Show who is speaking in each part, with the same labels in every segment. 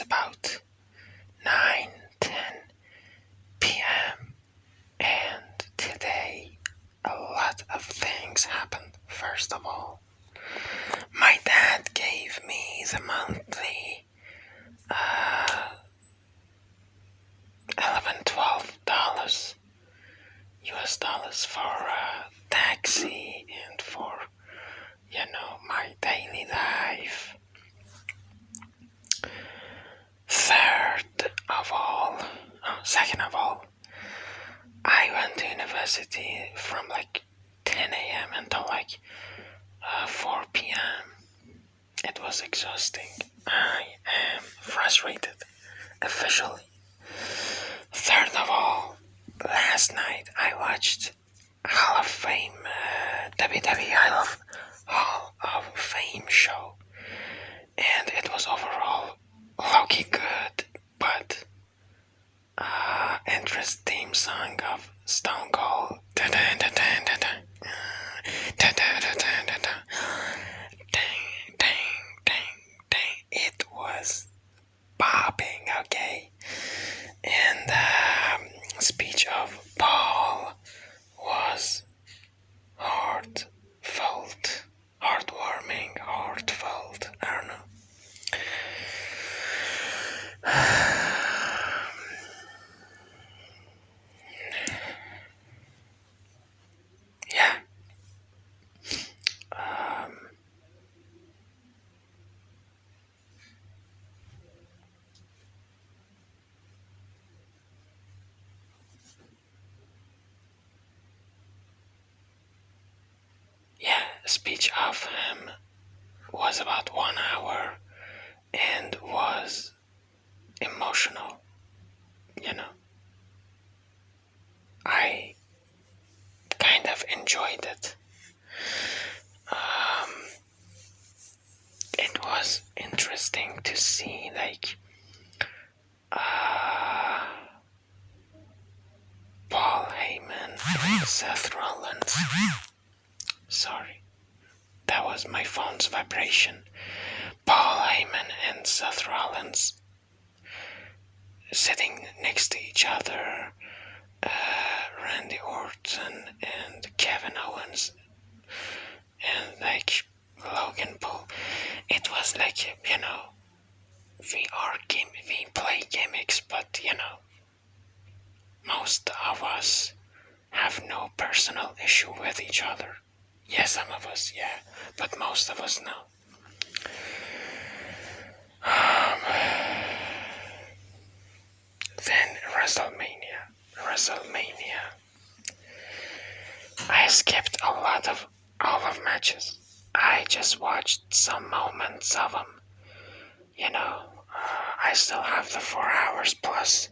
Speaker 1: about 9:10 p.m. and today a lot of things happened. First of all, my dad gave me the monthly $11-12 US dollars for taxi and for my daily life. Second of all, I went to university from 10 a.m. until 4 p.m. It was exhausting. I am frustrated, officially. Third of all, last night I watched Hall of Fame, WWE Hall of Fame show, and it was overall low-key good, but interest theme song of Stone Cold. It was popping, okay? And speech of Paul was heartwarming, heartfelt, I don't know. The speech of him was about 1 hour and was emotional, I kind of enjoyed it. It was interesting to see Paul Heyman and Seth Rollins. Sorry, that was my phone's vibration. Paul Heyman and Seth Rollins sitting next to each other, Randy Orton and Kevin Owens, and Logan Paul. It was we play gimmicks, but most of us have no personal issue with each other. Yeah, some of us, yeah, but most of us no. Then WrestleMania. I skipped all of matches. I just watched some moments of them. I still have the 4 hours plus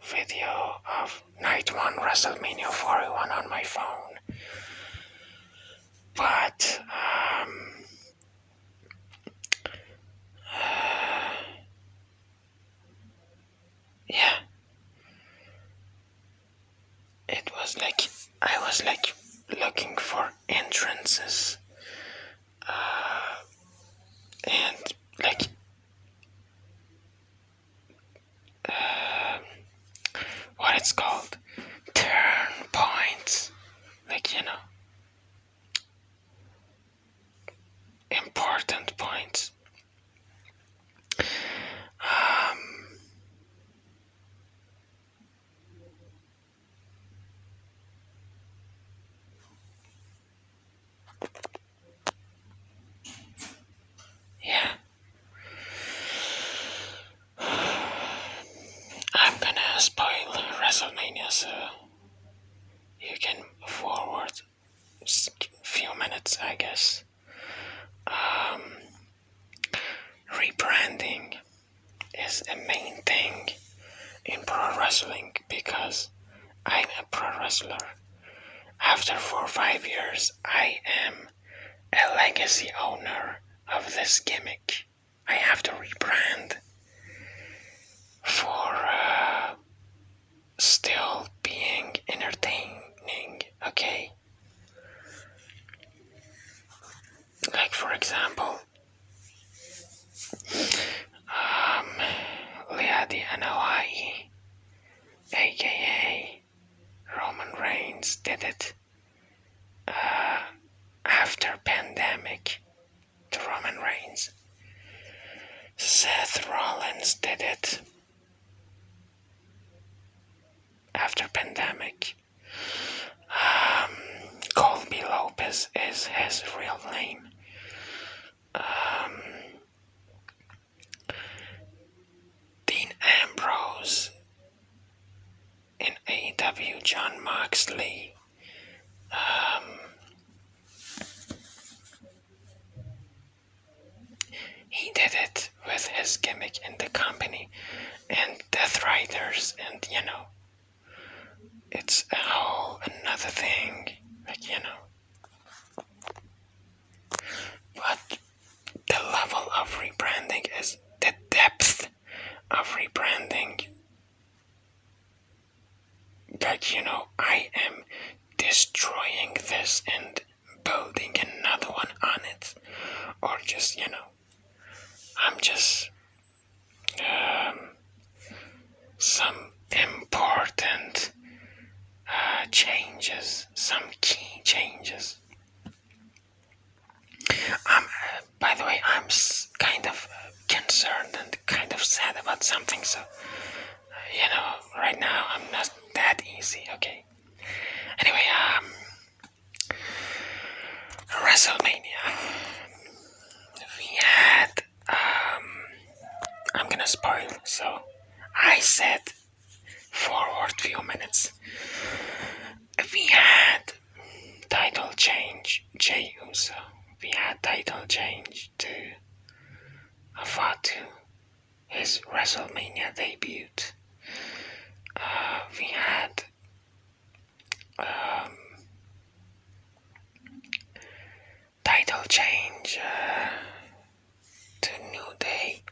Speaker 1: video of Night 1 WrestleMania 41 on my phone. But it was I was looking for entrances and what it's called, turn points, important points. I'm gonna spoil WrestleMania, so you can forward a few minutes, I guess. Rebranding is a main thing in pro wrestling because I'm a pro wrestler. After 4 or 5 years, I am a legacy owner of this gimmick. I have to rebrand for still being entertaining, okay? For example, after pandemic to Roman Reigns. Seth Rollins did it after pandemic. Colby Lopez is his real name. Dean Ambrose in AEW, John Moxley. He did it with his gimmick in the company and Death Riders, and it's a whole another thing, But the level of rebranding is the depth of rebranding. I am destroying this and building another one on it. Or just, I'm just some important changes, some key changes. By the way, I'm kind of concerned and kind of sad about something, so, right now I'm not that easy, okay? Anyway, WrestleMania. We had, I'm gonna spoil, so I said forward few minutes. We had title change, Jey Uso. We had title change to Fatu, his WrestleMania debut. We had title change to New Day.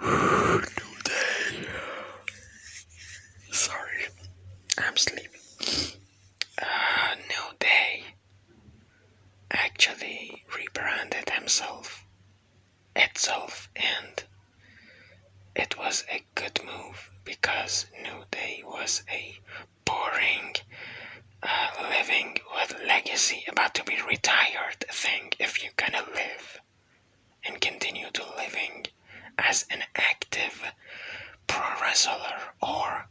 Speaker 1: New Day. Sorry, I'm sleeping. New Day actually rebranded itself, and it was a good move because New Day was a boring, living with legacy, about to be retired thing if you're gonna live and continue to living as an active pro wrestler or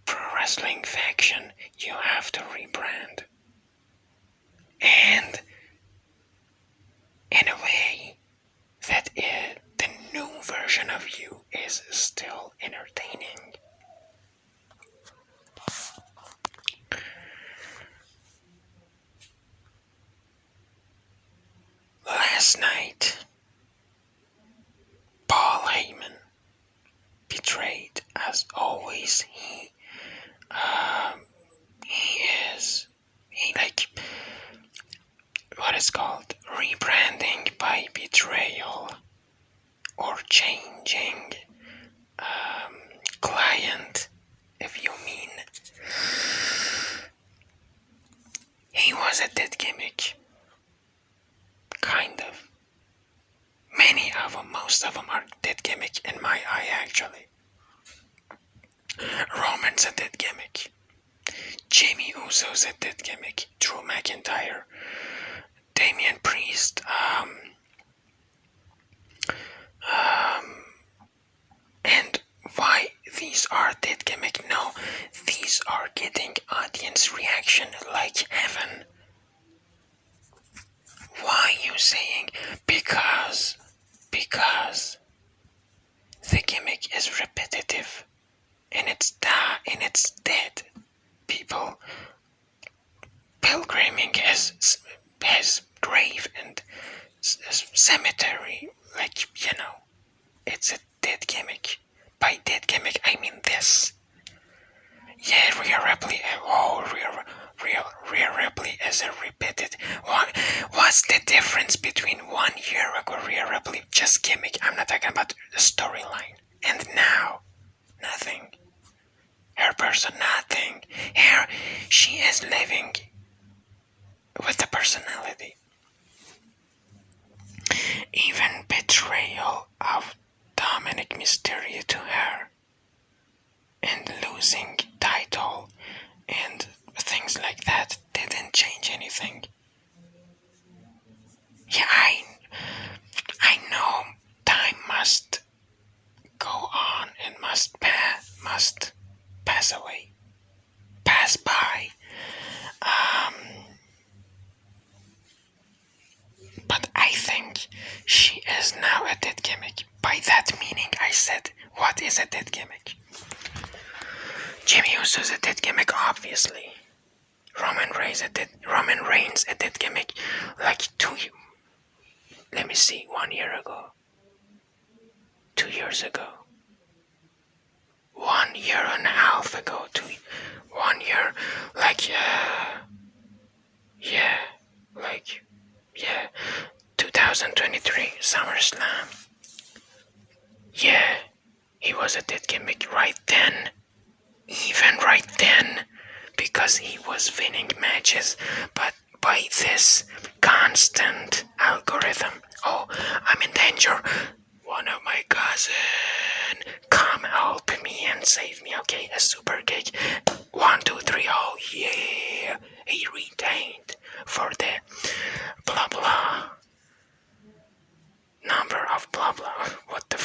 Speaker 1: pro wrestling faction, you have to rebrand. And in a way that the new version of you is still entertaining. Last night, Paul Heyman betrayed, as always. He what is called rebranding by betrayal, or changing client, if you mean. He was a dead gimmick. Kind of. Many of them, most of them are dead gimmick in my eye, actually. Roman's a dead gimmick. Jimmy Uso's a dead gimmick. Drew McIntyre. Damian Priest. And why these are dead gimmick? No, these are getting audience reaction like heaven. Why you saying? Because the gimmick is repetitive and it's dead. People pilgriming his grave and cemetery, it's a dead gimmick. By dead gimmick, I mean this. Yeah, Rhea Ripley. Rhea Ripley is a repeated. What's the difference between 1 year ago Rhea Ripley, just gimmick? I'm not talking about the storyline. And now, nothing. Her person, nothing. Here, she is living with the personality. Even betrayal of Dominic Mysterio to her, and losing title and things like that didn't change anything. is now a dead gimmick. By that meaning, I said, what is a dead gimmick? Jimmy Uso is a dead gimmick, obviously. Roman Reigns a dead gimmick. Like 1 year ago. 2 years ago. 1 year and a half ago. 1 year. Like, yeah. 2023 SummerSlam. Yeah, he was a dead gimmick right then. Even right then. Because he was winning matches. But by this constant algorithm. Oh, I'm in danger. One of my cousin. Come help me and save me. Okay, a super kick. 1, 2, 3. Oh, yeah. He retained for the blah blah. Number of blah blah. What the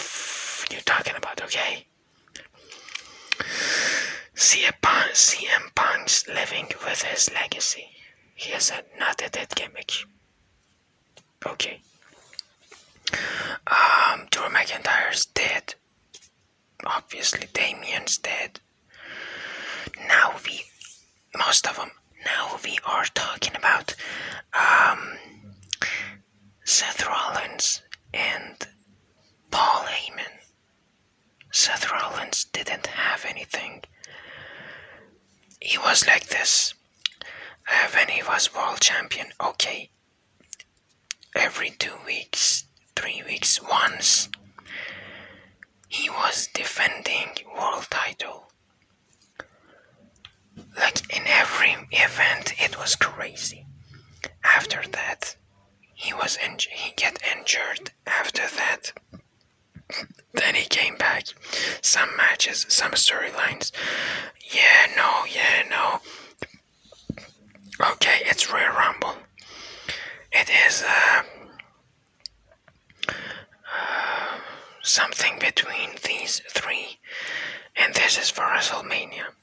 Speaker 1: you talking about, okay? CM Punk's living with his legacy. He is not a dead gimmick. Okay. Drew McIntyre's dead. Obviously, Damien's dead. Now most of them. Now we are talking about Seth Rollins and Paul Heyman. Seth Rollins didn't have anything. He was like this when he was world champion. Okay, every 2 weeks, 3 weeks, once, he was defending world title. Like in every event, it was crazy. After that, he get injured. After that, then he came back. Some matches, some storylines. Yeah, no. Okay, it's Royal Rumble. It is something between these three, and this is for WrestleMania.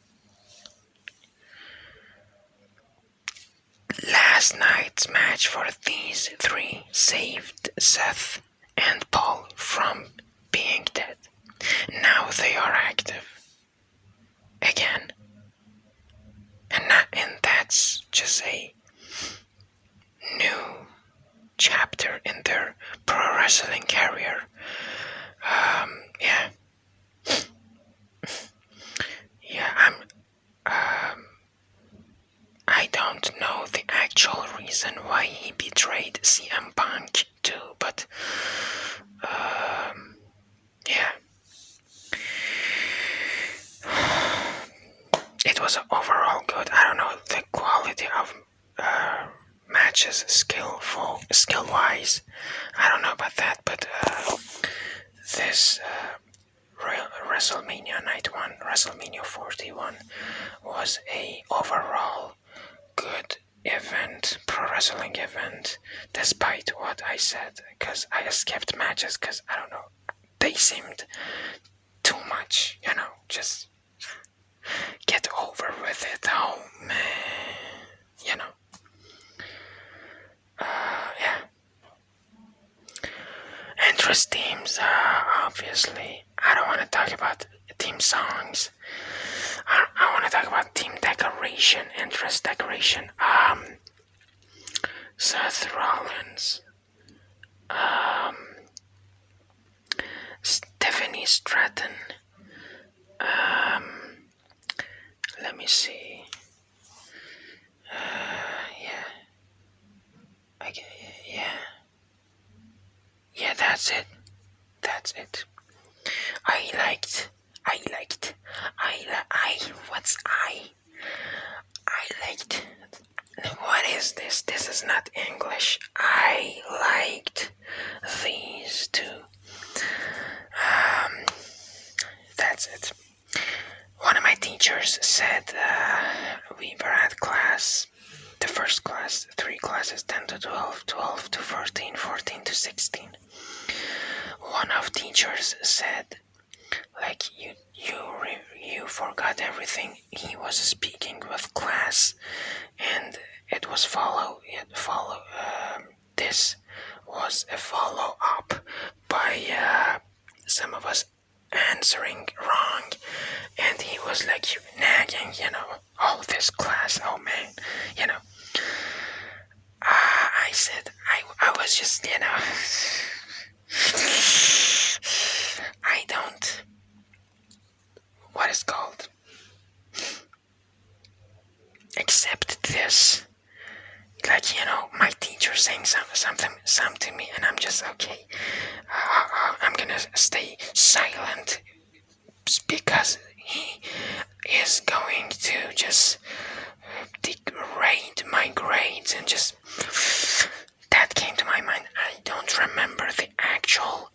Speaker 1: Last night's match for these three saved Seth and Paul from being dead. Now they are active again, and that's just a new chapter in their pro wrestling career. I don't know the actual reason why he betrayed CM Punk too, but it was overall good. I don't know the quality of matches skill-wise. I don't know about that, but this WrestleMania Night 1, WrestleMania 41, was a overall good event, pro wrestling event, despite what I said, because I skipped matches, because I don't know, they seemed too much, just get over with it. Oh man, interest teams, obviously. I don't want to talk about team songs. I want to talk about team decoration, interest decoration. Seth Rollins, Stephanie Stratton, let me see. Yeah, that's it. What is this? This is not English. I liked these two. That's it. One of my teachers said we were at class, the first class, 3 classes, 10 to 12, 12 to 14, 14 to 16. One of teachers said, like, you forgot everything. He was speaking with class, and it was this was a follow-up some of us answering wrong, and he was like nagging, oh, this class, oh man, I said, I was just, I don't, what is called, accept this. Like, my teacher saying something to me, and I'm just, okay, I'm gonna stay silent because he is going to just degrade my grades, and just, that came to my mind. I don't remember the actual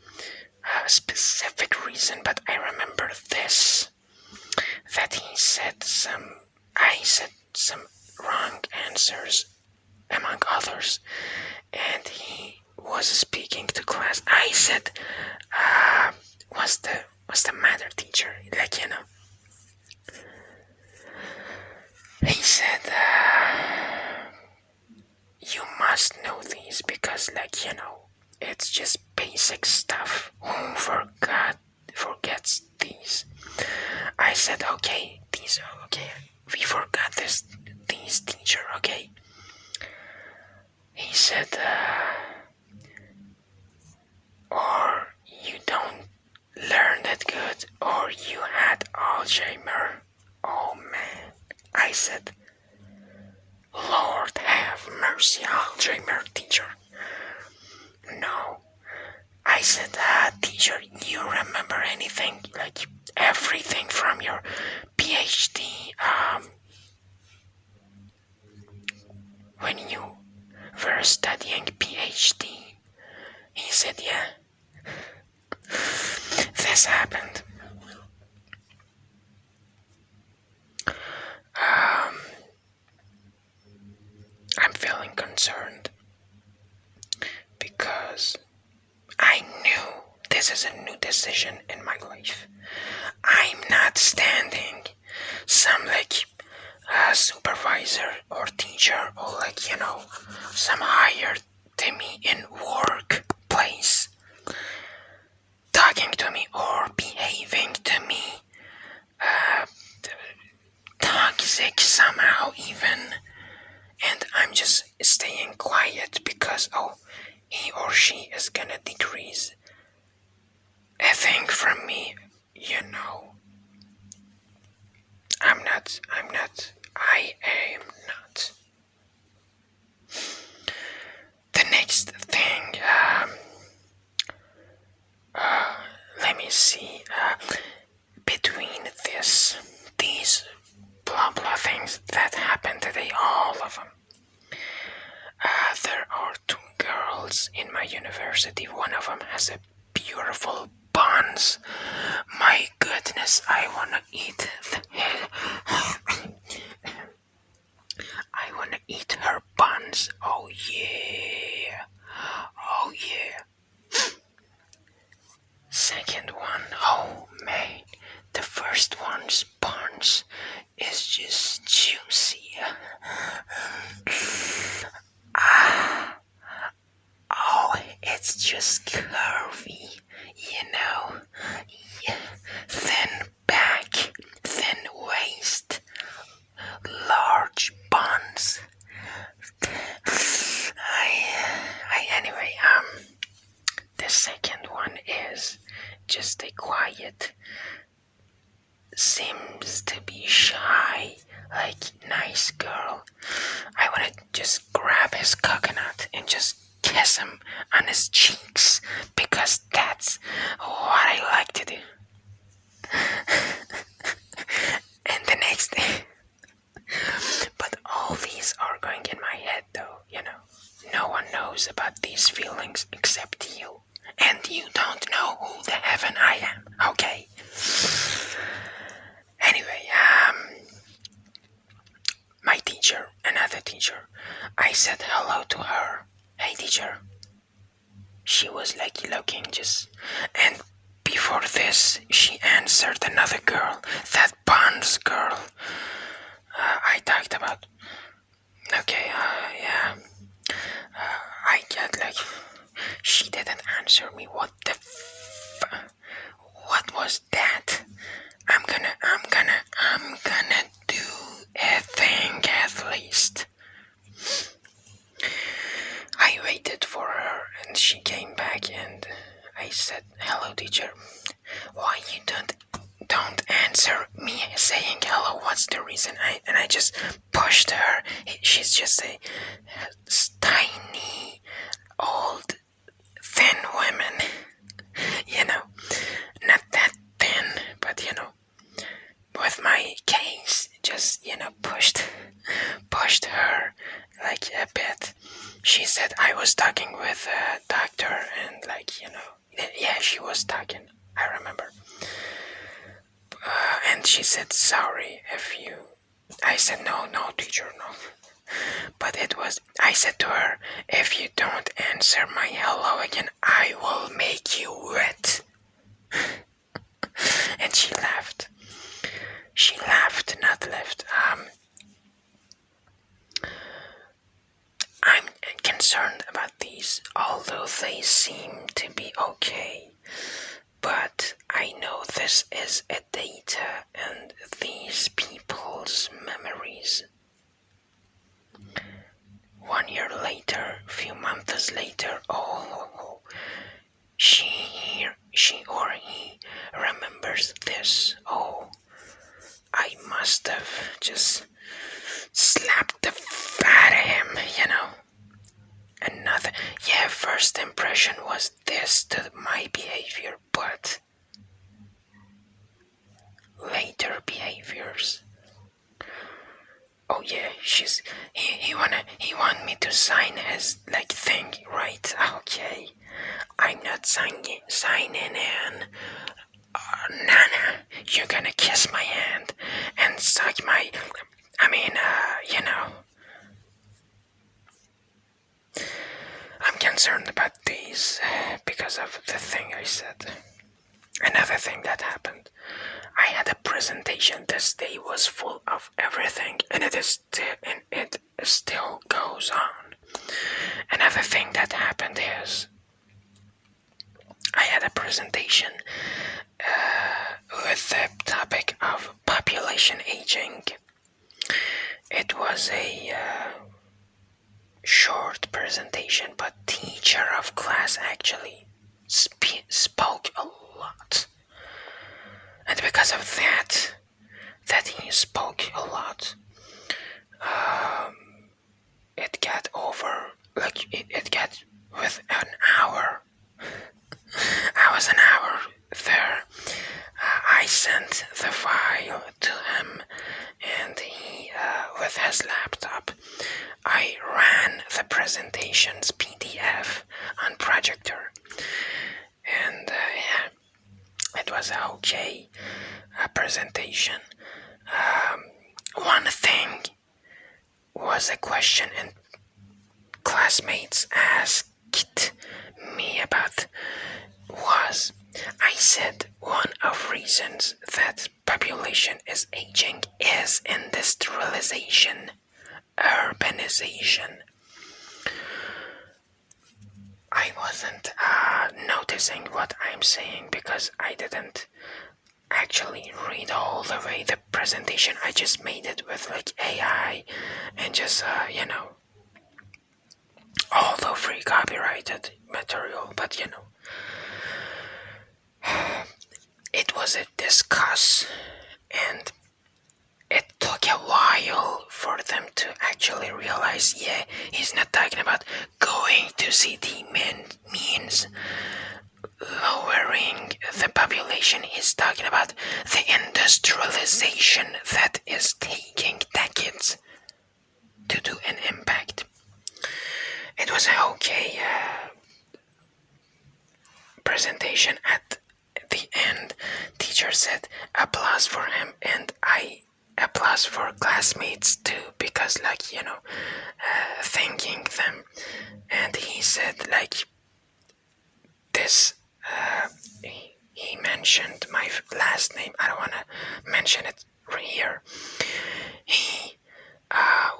Speaker 1: specific reason, but I remember this, that I said some wrong answers, among others, and he was speaking to class. I said, what's the matter, teacher? Like, he said, you must know these because, like, it's just basic stuff. Who forgets these? I said, okay, these are okay. We forgot these, teacher, okay? He said, or you don't learn that good, or you had Alzheimer. Oh man. I said, Lord have mercy, Alzheimer, teacher. No. I said, teacher, you remember anything, like everything from your PhD, when you were studying PhD? He said, yeah. This happened. I'm feeling concerned because I knew this is a new decision in my life. I'm not standing some supervisor or teacher or some higher to me in workplace talking to me or behaving to me toxic somehow even, and I'm just staying quiet because he or she is gonna decrease a thing from me, I am not. The next thing, let me see, between these blah blah things that happened today, all of them, there are two girls in my university. One of them has a beautiful buns. My goodness, I wanna eat her buns. Oh yeah. Second one, oh man, the first one's buns is just juicy. It's just curvy, thin back, thin waist, large buns. Anyway, the second one is just a quiet, seems to be shy, nice girl. I wanna just grab his coconut and just kiss him on his cheeks because that's what I like to do. And the next day, but all these are going in my head though, no one knows about these feelings except you, and you don't know who the heaven I am, okay? Anyway, my teacher, another teacher, I said hello to her. Hey teacher. She was looking just, and before this she answered another girl, that Bonds girl I talked about. Okay, yeah. I get she didn't answer me. What the And she came back and I said, "Hello, teacher. Why you don't answer me saying hello? What's the reason?" I just pushed her. She's just a tiny, old, thin woman. Not that thin, but with my case, just pushed her like a bit. She said I was talking with a doctor, and yeah, she was talking. I remember. And she said, "Sorry if you." I said, "No, teacher, no." But I said to her, "If you don't answer my hello again, I will make you wet." And she laughed. She laughed, not left. I'm concerned about these, although they seem to be okay. But I know this is a data and these people's memories. 1 year later, few months later, she or he remembers this. Oh, I must have just slapped the fat out of him. Another, first impression was this to my behavior, but later behaviors. Oh yeah, he want me to sign his thing, right? Okay, I'm not signing in. Nana, you're gonna kiss my hand and suck my. I'm concerned about these because of the thing I said. Another thing that happened. I had a presentation. This day was full of everything, and it still goes on. Another thing that happened is I had a presentation with the topic of population aging. It was a short presentation, but teacher of class actually spoke a lot. And because of that he spoke a lot, it got over, it got with an hour. I was an hour there. I sent the file to him, and he, with his laptop, I ran the presentation's PDF on projector. And it was an okay presentation. One thing was a question, and classmates asked me about was, I said one of reasons that population is aging is industrialization, urbanization. I wasn't noticing what I'm saying because I didn't actually read all the way the presentation. I just made it with AI and just although free copyrighted material, but it was a discuss, and it took a while for them to actually realize, he's not talking about going to city means lowering the population. He's talking about the industrialization that is taking decades to do an impact. It was an okay presentation. At the end, teacher said applause for him, and I applause for classmates too, because thanking them. And he said this, he mentioned my last name. I don't want to mention it here. He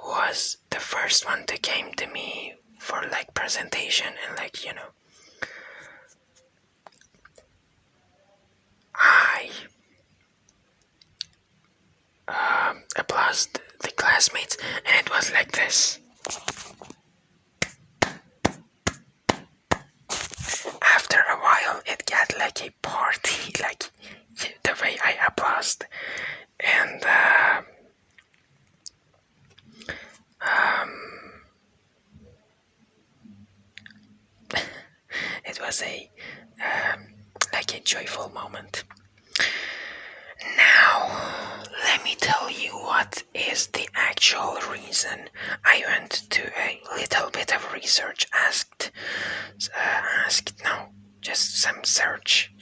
Speaker 1: was the first one that came to me for presentation, and I applauded the classmates, and it was like this. was a like a joyful moment. Now, let me tell you what is the actual reason. I went to a little bit of research, just some search,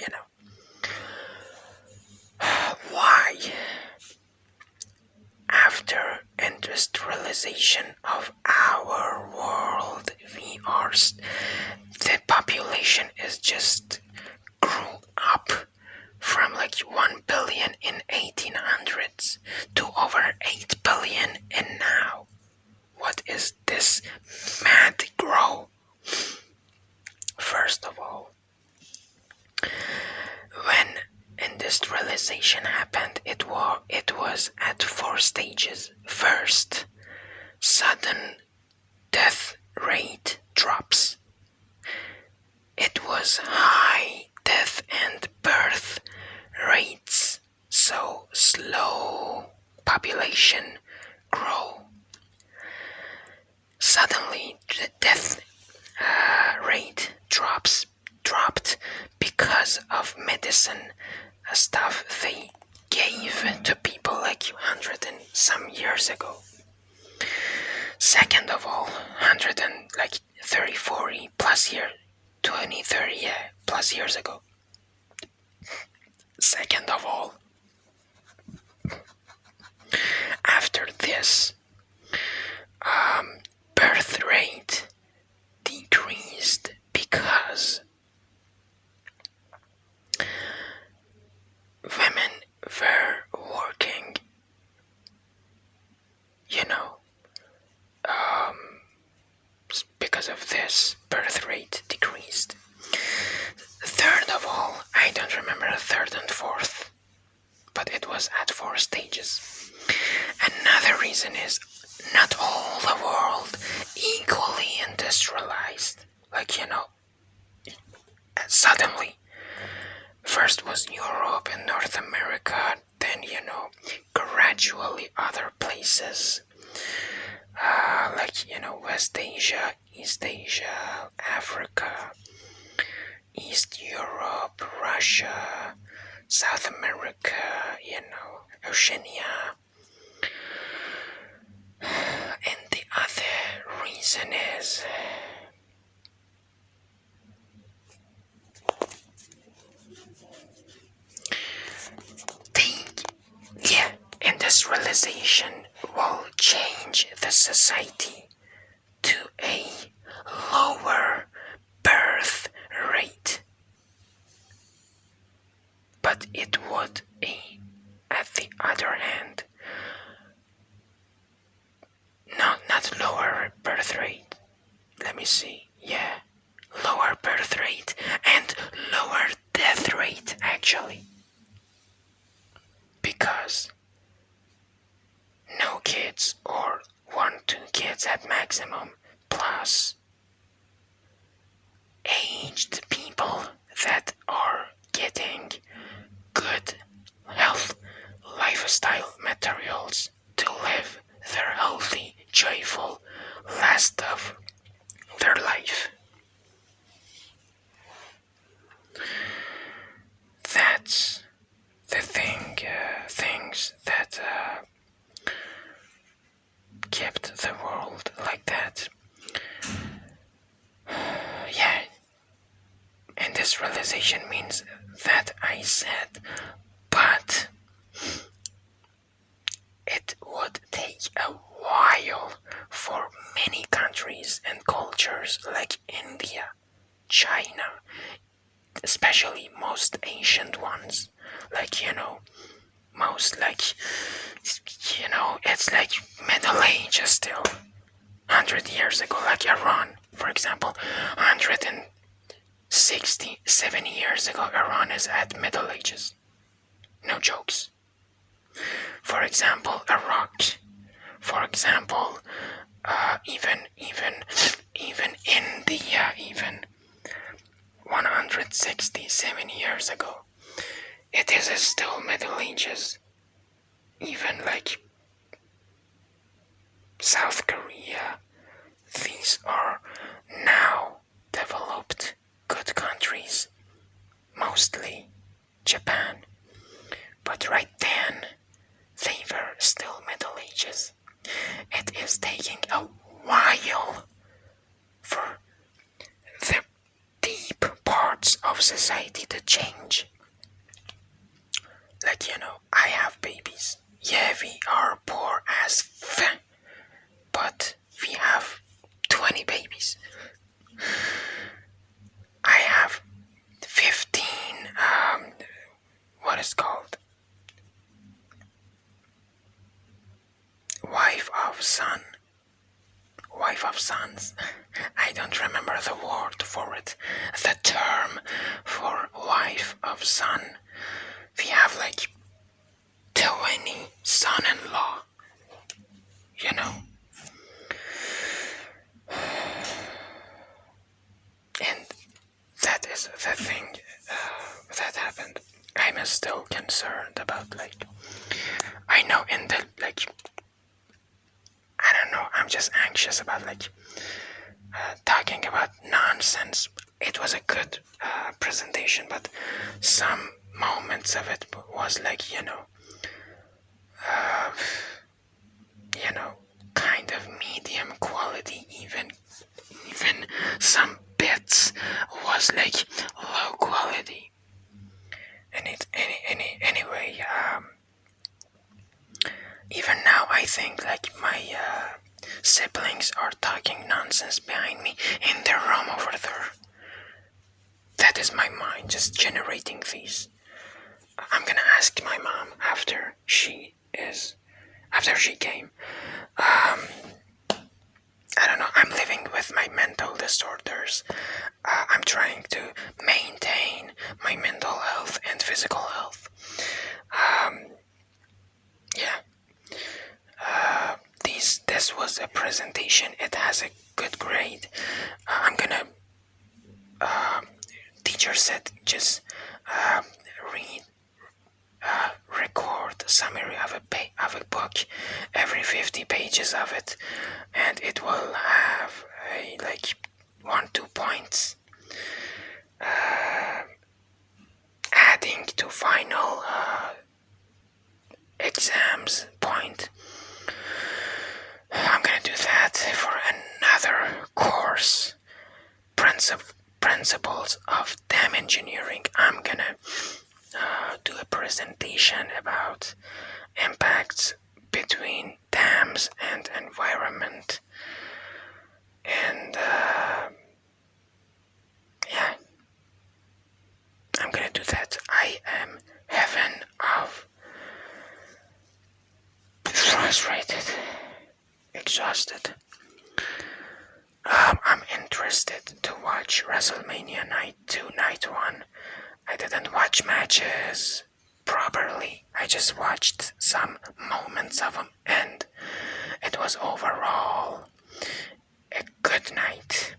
Speaker 1: Why? After industrialization of our world, the population is just grew up from like 1 billion in 1800s to over 8 billion and now. What is this mad growth? First of all, when industrialization happened, it was at 4 stages. First, sudden death rate drops. It was high death and birth rates, so slow population grow. Suddenly the death rate dropped because of medicine stuff they gave to people like 100 and some years ago. Second of all, 100 and like 30, 40 plus years, 20, 30 plus years ago. Second of all, after this, birth rate decreased because women were working, because of this, birth rate decreased. Third of all, I don't remember the third and fourth, but it was at 4 stages. Another reason is not all the world equally industrialized. Suddenly, first was Europe and North America, then, gradually other places, West Asia, East Asia, Africa, East Europe, Russia, South America, Oceania. And the other reason is industrialization will change the society to a lower birth rate. But it would, at the other hand, no, not lower birth rate. Let me see. Yeah, lower birth rate and lower death rate, actually. Because no kids or 1-2 kids at maximum, plus aged people that are getting good health lifestyle materials to live their healthy, joyful last of their life. That's the things that kept the world like that. Yeah, and this realization means that I said, but it would take a while for many countries and cultures like India, China, especially most ancient ones, it's like Middle Ages still. 100 years ago, like Iran, for example, 160, 70 years ago, Iran is at Middle Ages. No jokes. For example, Iraq. For example, even India, even 167 years ago. It is still Middle Ages. Even like South Korea, these are now developed good countries. Japan. But right then, they were still Middle Ages. It is taking a while for the deep parts of society to change. Like, I have babies. Yeah, we are poor as f, but we have 20 babies. I have 15, what is called? Wife of sons. I don't remember the word for it. The term for wife of son. We have like 20 son-in-law. And that is the thing that happened. I'm still concerned about I know in the I don't know, I'm just anxious about talking about nonsense. It was a good presentation, but some moments of it was kind of medium quality. Even some bits was low quality. And anyway, even now I think my siblings are talking nonsense behind me in their room over there. That is my mind just generating these. I'm gonna ask my mom after she came. I don't know, I'm living with my mental disorders. I'm trying to maintain my mental health and physical health. This was a presentation. It has a good grade. I'm gonna teacher said just record summary of a book, every 50 pages of it, and it will have a 1-2 points adding to final exams point. I'm gonna do that for another course, principles of dam engineering. I'm gonna do a presentation about impacts between dams and environment, and I'm gonna do that. I am heaven of frustrated, exhausted. I'm interested to watch WrestleMania Night 2, Night 1. I didn't watch matches properly. I just watched some moments of them, and it was overall a good night.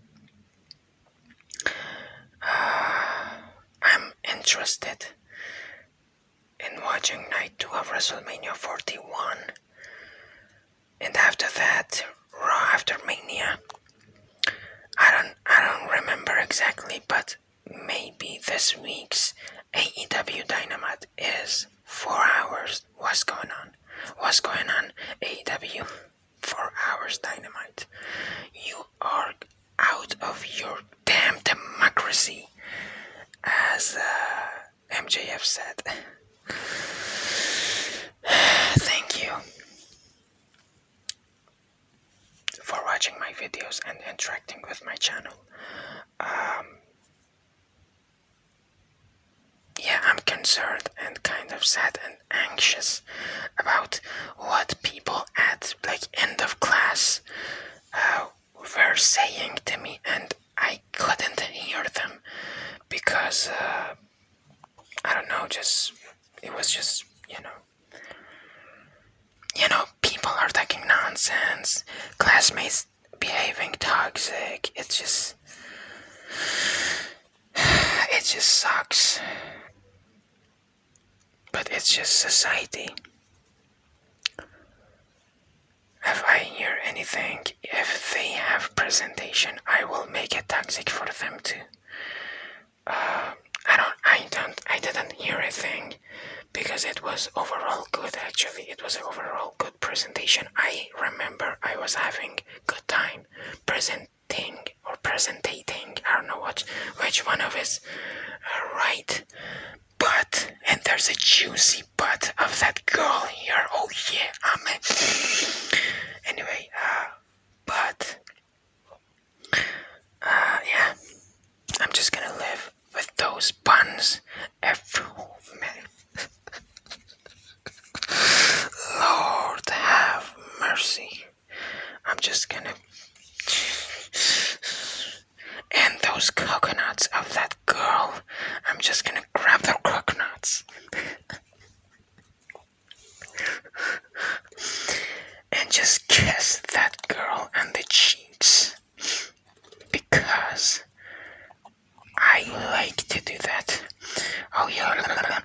Speaker 1: I'm interested in watching Night 2 of WrestleMania 41. And after that, Raw after Mania. I don't remember exactly, but maybe this week's AEW Dynamite is 4 hours. What's going on? AEW? 4 hours Dynamite. You are out of your damn democracy, as MJF said. Thank you for watching my videos and interacting with my channel. I'm concerned and kind of sad and anxious about what people at end of class were saying to me, and I couldn't hear them because I don't know, it was just people are talking nonsense, classmates behaving toxic. It just sucks. But it's just society. If I hear anything, if they have presentation, I will make it toxic for them too. I didn't hear a thing because it was overall good. Actually, it was an overall good presentation. I remember I was having good time presenting. I don't know which one of is right. But, and there's a juicy butt of that girl here. Oh yeah, anyway, but yeah, I'm just gonna live with those buns every minute. Lord have mercy. I'm just gonna. And those coconuts of that girl, I'm just gonna grab the coconuts. And just kiss that girl on the cheeks. Because I like to do that. Oh yeah.